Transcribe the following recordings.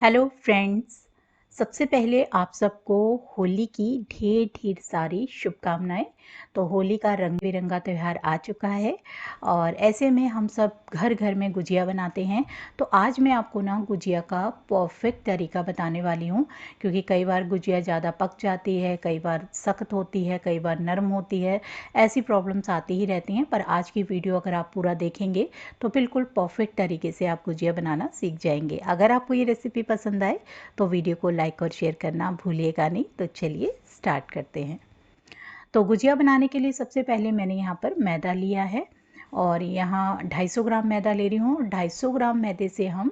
Hello friends. सबसे पहले आप सबको होली की ढेर ढेर सारी शुभकामनाएं। तो होली का रंग बिरंगा त्यौहार आ चुका है और ऐसे में हम सब घर घर में गुजिया बनाते हैं। तो आज मैं आपको ना गुजिया का परफेक्ट तरीका बताने वाली हूँ, क्योंकि कई बार गुजिया ज़्यादा पक जाती है, कई बार सख्त होती है, कई बार नरम होती है। ऐसी प्रॉब्लम्स आती ही रहती हैं, पर आज की वीडियो अगर आप पूरा देखेंगे तो बिल्कुल परफेक्ट तरीके से आप गुजिया बनाना सीख जाएंगे। अगर आपको ये रेसिपी पसंद आए तो वीडियो को लाइक और शेयर करना भूलिएगा नहीं। तो चलिए स्टार्ट करते हैं। तो गुजिया बनाने के लिए सबसे पहले मैंने यहाँ पर मैदा लिया है और यहाँ 250 ग्राम मैदा ले रही हूँ। 250 ग्राम मैदे से हम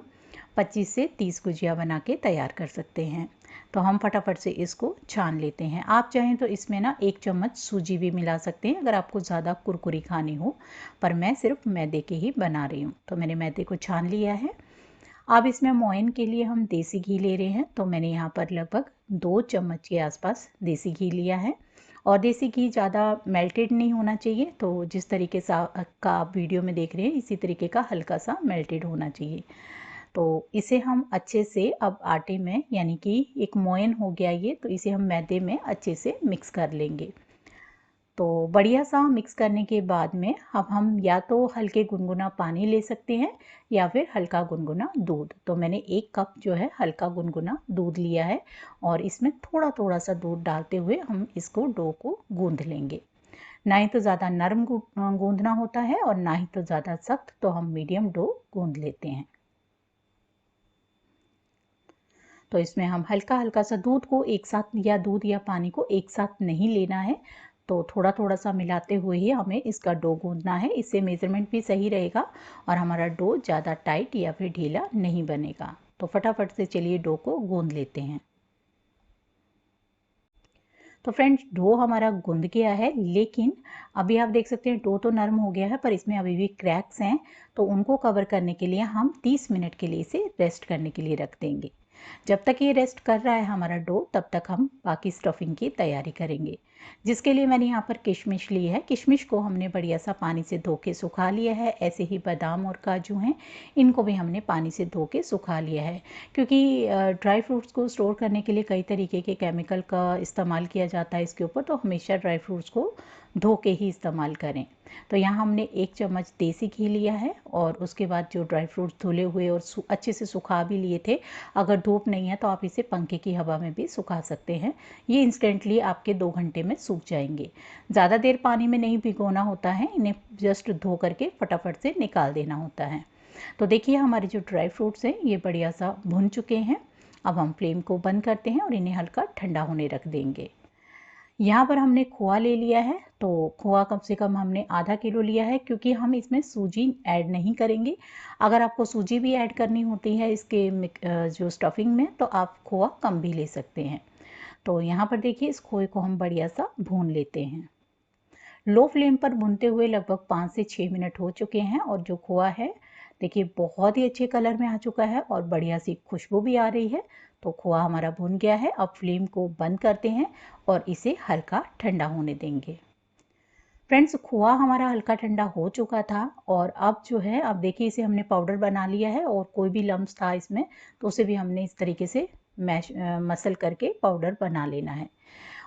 25 से 30 गुजिया बना के तैयार कर सकते हैं। तो हम फटाफट से इसको छान लेते हैं। आप चाहें तो इसमें ना 1 चम्मच सूजी भी मिला सकते हैं अगर आपको ज़्यादा कुरकुरी खानी हो, पर मैं सिर्फ मैदे के ही बना रही हूँ। तो मैंने मैदे को छान लिया है। अब इसमें मोयन के लिए हम देसी घी ले रहे हैं। तो मैंने यहाँ पर लगभग 2 चम्मच के आसपास देसी घी लिया है और देसी घी ज़्यादा मेल्टेड नहीं होना चाहिए। तो जिस तरीके का आप वीडियो में देख रहे हैं इसी तरीके का हल्का सा मेल्टेड होना चाहिए। तो इसे हम अच्छे से अब आटे में, यानी कि एक मोयन हो गया ये, तो इसे हम मैदे में अच्छे से मिक्स कर लेंगे। तो बढ़िया सा मिक्स करने के बाद में अब हम या तो हल्के गुनगुना पानी ले सकते हैं या फिर हल्का गुनगुना दूध। तो मैंने 1 कप जो है हल्का गुनगुना दूध लिया है और इसमें थोड़ा थोड़ा सा दूध डालते हुए हम इसको डो को गूंद लेंगे। ना ही तो ज़्यादा नरम गूंदना होता है और ना ही तो ज़्यादा सख्त, तो हम मीडियम डो गूंद लेते हैं। तो इसमें हम हल्का हल्का सा दूध को एक साथ, या दूध या पानी को एक साथ नहीं लेना है, तो थोड़ा थोड़ा सा मिलाते हुए ही हमें इसका डो गूंदना है। इससे मेजरमेंट भी सही रहेगा और हमारा डो ज़्यादा टाइट या फिर ढीला नहीं बनेगा। तो फटाफट से चलिए डो को गूंद लेते हैं। तो फ्रेंड्स, डो हमारा गूंद गया है, लेकिन अभी आप देख सकते हैं डो तो नरम हो गया है पर इसमें अभी भी क्रैक्स हैं। तो उनको कवर करने के लिए हम 30 मिनट के लिए इसे रेस्ट करने के लिए रख देंगे। जब तक ये रेस्ट कर रहा है हमारा डो, तब तक हम बाकी स्टफिंग की तैयारी करेंगे। जिसके लिए मैंने यहाँ पर किशमिश ली है। किशमिश को हमने बढ़िया सा पानी से धो के सुखा लिया है। ऐसे ही बादाम और काजू हैं, इनको भी हमने पानी से धो के सुखा लिया है, क्योंकि ड्राई फ्रूट्स को स्टोर करने के लिए कई तरीके के केमिकल का इस्तेमाल किया जाता है इसके ऊपर। तो हमेशा ड्राई फ्रूट्स को धो के ही इस्तेमाल करें। तो यहाँ हमने 1 चम्मच देसी घी लिया है और उसके बाद जो ड्राई फ्रूट्स धुले हुए और अच्छे से सुखा भी लिए थे। अगर धूप नहीं है तो आप इसे पंखे की हवा में भी सुखा सकते हैं। ये इंस्टेंटली आपके 2 घंटे में सूख जाएंगे। ज़्यादा देर पानी में नहीं भिगोना होता है, इन्हें जस्ट धो करके फटाफट से निकाल देना होता है। तो देखिए हमारे जो ड्राई फ्रूट्स हैं ये बढ़िया सा भुन चुके हैं। अब हम फ्लेम को बंद करते हैं और इन्हें हल्का ठंडा होने रख देंगे। यहाँ पर हमने खोआ ले लिया है। तो खोआ कम से कम हमने आधा किलो लिया है, क्योंकि हम इसमें सूजी ऐड नहीं करेंगे। अगर आपको सूजी भी ऐड करनी होती है इसके जो स्टफिंग में, तो आप खोआ कम भी ले सकते हैं। तो यहाँ पर देखिए इस खोए को हम बढ़िया सा भून लेते हैं। लो फ्लेम पर भूनते हुए लगभग 5 से 6 मिनट हो चुके हैं और जो खोआ है देखिए बहुत ही अच्छे कलर में आ चुका है और बढ़िया सी खुशबू भी आ रही है। तो खोआ हमारा भुन गया है। अब फ्लेम को बंद करते हैं और इसे हल्का ठंडा होने देंगे। फ्रेंड्स, खोआ हमारा हल्का ठंडा हो चुका था और अब जो है, अब देखिए इसे हमने पाउडर बना लिया है और कोई भी लम्स था इसमें तो उसे भी हमने इस तरीके से मसल करके पाउडर बना लेना है।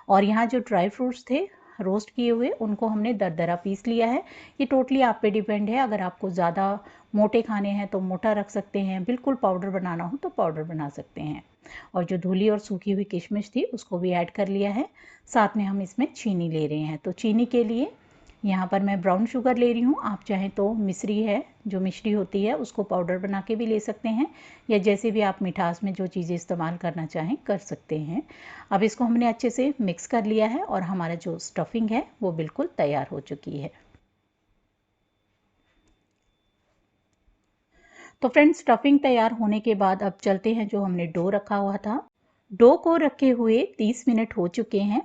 और यहाँ जो ड्राई फ्रूट्स थे रोस्ट किए हुए, उनको हमने दरदरा पीस लिया है। ये टोटली आप पे डिपेंड है। अगर आपको ज़्यादा मोटे खाने हैं तो मोटा रख सकते हैं, बिल्कुल पाउडर बनाना हो तो पाउडर बना सकते हैं। और जो धुली और सूखी हुई किशमिश थी उसको भी ऐड कर लिया है। साथ में हम इसमें चीनी ले रहे हैं। तो चीनी के लिए यहाँ पर मैं ब्राउन शुगर ले रही हूँ। आप चाहें तो मिश्री है, जो मिश्री होती है उसको पाउडर बना के भी ले सकते हैं, या जैसे भी आप मिठास में जो चीज़ें इस्तेमाल करना चाहें कर सकते हैं। अब इसको हमने अच्छे से मिक्स कर लिया है और हमारा जो स्टफिंग है वो बिल्कुल तैयार हो चुकी है। तो फ्रेंड्स, स्टफिंग तैयार होने के बाद अब चलते हैं जो हमने डो रखा हुआ था। डो को रखे हुए 30 मिनट हो चुके हैं,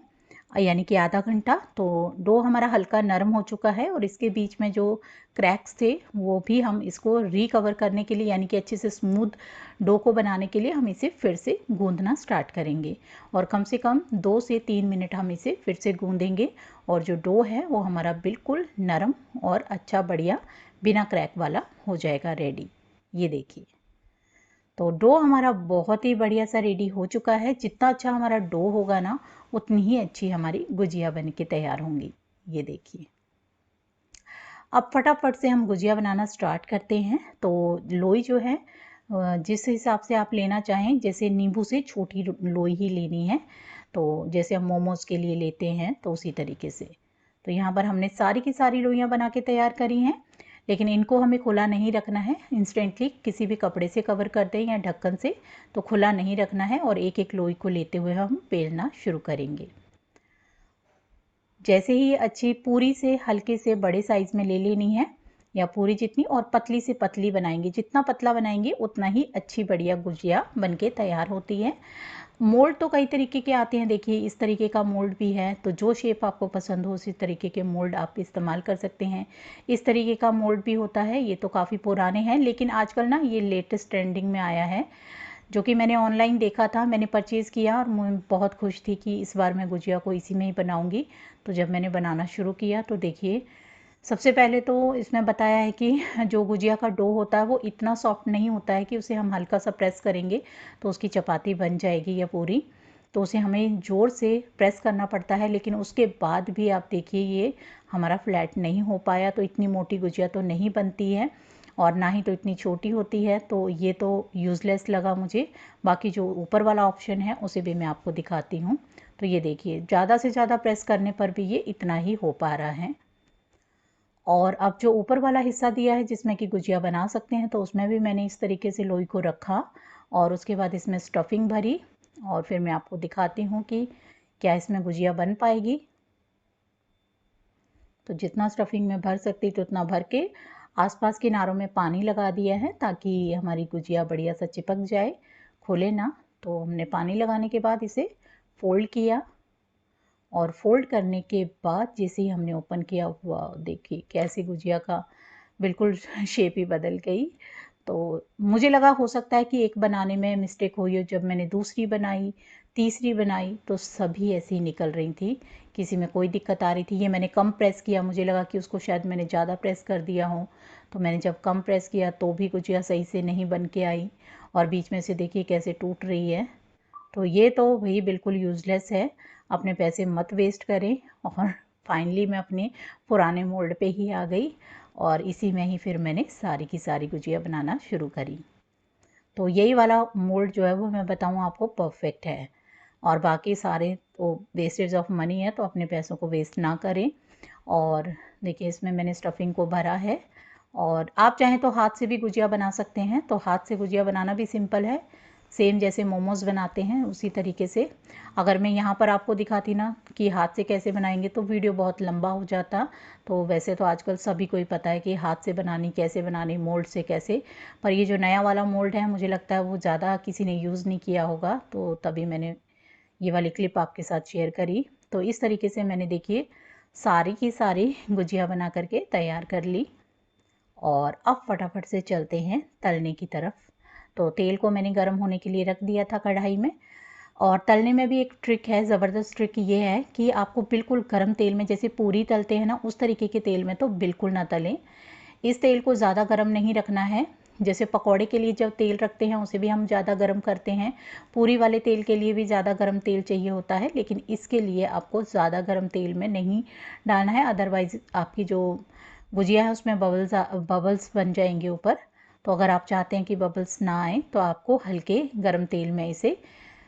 यानी कि आधा घंटा। तो डो हमारा हल्का नरम हो चुका है और इसके बीच में जो क्रैक्स थे वो भी हम इसको रिकवर करने के लिए, यानी कि अच्छे से स्मूथ डो को बनाने के लिए हम इसे फिर से गूंदना स्टार्ट करेंगे। और कम से कम 2 से 3 मिनट हम इसे फिर से गूंदेंगे और जो डो है वो हमारा बिल्कुल नरम और अच्छा बढ़िया बिना क्रैक वाला हो जाएगा रेडी। ये देखिए। तो डो हमारा बहुत ही बढ़िया सा रेडी हो चुका है। जितना अच्छा हमारा डो होगा ना, उतनी ही अच्छी हमारी गुजिया बन के तैयार होंगी। ये देखिए, अब फटाफट से हम गुजिया बनाना स्टार्ट करते हैं। तो लोई जो है जिस हिसाब से आप लेना चाहें, जैसे नींबू से छोटी लोई ही लेनी है, तो जैसे हम मोमोज के लिए लेते हैं तो उसी तरीके से। तो यहाँ पर हमने सारी की सारी लोइयाँ बना के तैयार करी हैं, लेकिन इनको हमें खुला नहीं रखना है। इंस्टेंटली किसी भी कपड़े से कवर कर दें या ढक्कन से, तो खुला नहीं रखना है। और एक एक लोई को लेते हुए हम बेलना शुरू करेंगे। जैसे ही अच्छी पूरी से हल्के से बड़े साइज में ले लेनी है, या पूरी जितनी, और पतली से पतली बनाएंगे। जितना पतला बनाएंगे उतना ही अच्छी बढ़िया गुजिया बनके तैयार होती है। मोल्ड तो कई तरीके के आते हैं, देखिए इस तरीके का मोल्ड भी है। तो जो शेप आपको पसंद हो उसी तरीके के मोल्ड आप इस्तेमाल कर सकते हैं। इस तरीके का मोल्ड भी होता है, ये तो काफ़ी पुराने हैं, लेकिन आजकल ना ये लेटेस्ट ट्रेंडिंग में आया है, जो कि मैंने ऑनलाइन देखा था, मैंने परचेज़ किया और मैं बहुत खुश थी कि इस बार मैं गुजिया को इसी में ही बनाऊंगी। तो जब मैंने बनाना शुरू किया तो देखिए, सबसे पहले तो इसमें बताया है कि जो गुजिया का डो होता है वो इतना सॉफ्ट नहीं होता है कि उसे हम हल्का सा प्रेस करेंगे तो उसकी चपाती बन जाएगी या पूरी। तो उसे हमें ज़ोर से प्रेस करना पड़ता है, लेकिन उसके बाद भी आप देखिए ये हमारा फ्लैट नहीं हो पाया। तो इतनी मोटी गुजिया तो नहीं बनती है, और ना ही तो इतनी छोटी होती है। तो ये तो यूज़लेस लगा मुझे। बाकी जो ऊपर वाला ऑप्शन है उसे भी मैं आपको दिखाती हूँ। तो ये देखिए, ज़्यादा से ज़्यादा प्रेस करने पर भी ये इतना ही हो पा रहा है। और अब जो ऊपर वाला हिस्सा दिया है जिसमें कि गुजिया बना सकते हैं, तो उसमें भी मैंने इस तरीके से लोई को रखा और उसके बाद इसमें स्टफिंग भरी। और फिर मैं आपको दिखाती हूँ कि क्या इसमें गुजिया बन पाएगी। तो जितना स्टफिंग में भर सकती तो उतना भर के आसपास किनारों में पानी लगा दिया है, ताकि हमारी गुजिया बढ़िया सा चिपक जाए, खोले ना। तो हमने पानी लगाने के बाद इसे फोल्ड किया, और फोल्ड करने के बाद जैसे ही हमने ओपन किया, हुआ देखिए कैसे गुजिया का बिल्कुल शेप ही बदल गई। तो मुझे लगा हो सकता है कि एक बनाने में मिस्टेक हुई हो। जब मैंने दूसरी बनाई, तीसरी बनाई, तो सभी ऐसी ही निकल रही थी, किसी में कोई दिक्कत आ रही थी। ये मैंने कम प्रेस किया, मुझे लगा कि उसको शायद मैंने ज़्यादा प्रेस कर दिया हो। तो मैंने जब कम प्रेस किया तो भी गुजिया सही से नहीं बन के आई, और बीच में से देखिए कैसे टूट रही है। तो ये तो भाई बिल्कुल यूज़लेस है, अपने पैसे मत वेस्ट करें। और फाइनली मैं अपने पुराने मोल्ड पे ही आ गई, और इसी में ही फिर मैंने सारी की सारी गुजिया बनाना शुरू करी। तो यही वाला मोल्ड जो है वो मैं बताऊँ आपको परफेक्ट है, और बाकी सारे तो वेस्टेज ऑफ मनी है, तो अपने पैसों को वेस्ट ना करें। और देखिए इसमें मैंने स्टफिंग को भरा है, और आप चाहें तो हाथ से भी गुजिया बना सकते हैं। तो हाथ से गुजिया बनाना भी सिंपल है, सेम जैसे मोमोज़ बनाते हैं उसी तरीके से। अगर मैं यहाँ पर आपको दिखाती ना कि हाथ से कैसे बनाएंगे तो वीडियो बहुत लंबा हो जाता। तो वैसे तो आजकल सभी को ही पता है कि हाथ से बनानी कैसे बनानी, मोल्ड से कैसे। पर ये जो नया वाला मोल्ड है, मुझे लगता है वो ज़्यादा किसी ने यूज़ नहीं किया होगा, तो तभी मैंने ये वाली क्लिप आपके साथ शेयर करी। तो इस तरीके से मैंने देखिए सारी की सारी गुजिया बना करके तैयार कर ली। और अब फटाफट से चलते हैं तलने की तरफ। तो तेल को मैंने गर्म होने के लिए रख दिया था कढ़ाई में। और तलने में भी एक ट्रिक है, ज़बरदस्त ट्रिक ये है कि आपको बिल्कुल गर्म तेल में, जैसे पूरी तलते हैं ना उस तरीके के तेल में तो बिल्कुल ना तलें। इस तेल को ज़्यादा गर्म नहीं रखना है। जैसे पकौड़े के लिए जब तेल रखते हैं उसे भी हम ज़्यादा गर्म करते हैं, पूरी वाले तेल के लिए भी ज़्यादा गर्म तेल चाहिए होता है, लेकिन इसके लिए आपको ज़्यादा गर्म तेल में नहीं डालना है, अदरवाइज़ आपकी जो गुजिया है उसमें बबल्स बन जाएंगे ऊपर। तो अगर आप चाहते हैं कि बबल्स ना आए तो आपको हल्के गर्म तेल में इसे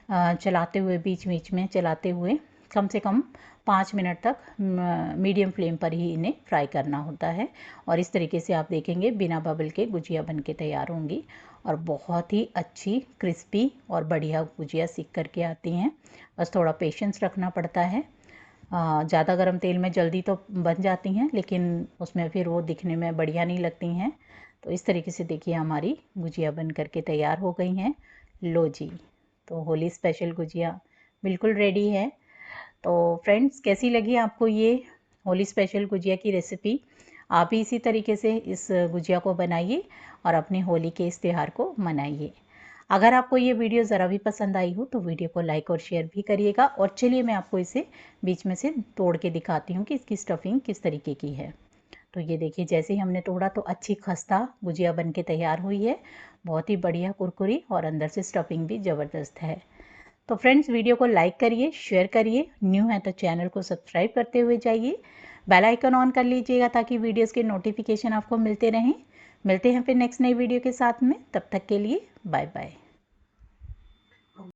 चलाते हुए, बीच बीच में चलाते हुए कम से कम 5 मिनट तक मीडियम फ्लेम पर ही इन्हें फ्राई करना होता है। और इस तरीके से आप देखेंगे बिना बबल के गुजिया बन के तैयार होंगी, और बहुत ही अच्छी क्रिस्पी और बढ़िया गुजिया सीख करके आती हैं। बस थोड़ा पेशेंस रखना पड़ता है। ज़्यादा गर्म तेल में जल्दी तो बन जाती हैं, लेकिन उसमें फिर वो दिखने में बढ़िया नहीं लगती हैं। तो इस तरीके से देखिए हमारी गुजिया बन करके तैयार हो गई हैं। लो जी, तो होली स्पेशल गुजिया बिल्कुल रेडी है। तो फ्रेंड्स, कैसी लगी आपको ये होली स्पेशल गुजिया की रेसिपी? आप भी इसी तरीके से इस गुजिया को बनाइए और अपने होली के इस त्यौहार को मनाइए। अगर आपको ये वीडियो ज़रा भी पसंद आई हो तो वीडियो को लाइक और शेयर भी करिएगा। और चलिए मैं आपको इसे बीच में से तोड़ के दिखाती हूँ कि इसकी स्टफिंग किस तरीके की है। तो ये देखिए, जैसे ही हमने तोड़ा तो अच्छी खस्ता गुजिया बन के तैयार हुई है। बहुत ही बढ़िया कुरकुरी और अंदर से स्टफिंग भी ज़बरदस्त है। तो फ्रेंड्स वीडियो को लाइक करिए, शेयर करिए, न्यू है तो चैनल को सब्सक्राइब करते हुए जाइए, बेल आइकन ऑन कर लीजिएगा ताकि वीडियोस के नोटिफिकेशन आपको मिलते रहें। मिलते हैं फिर नेक्स्ट नई वीडियो के साथ में, तब तक के लिए बाय बाय।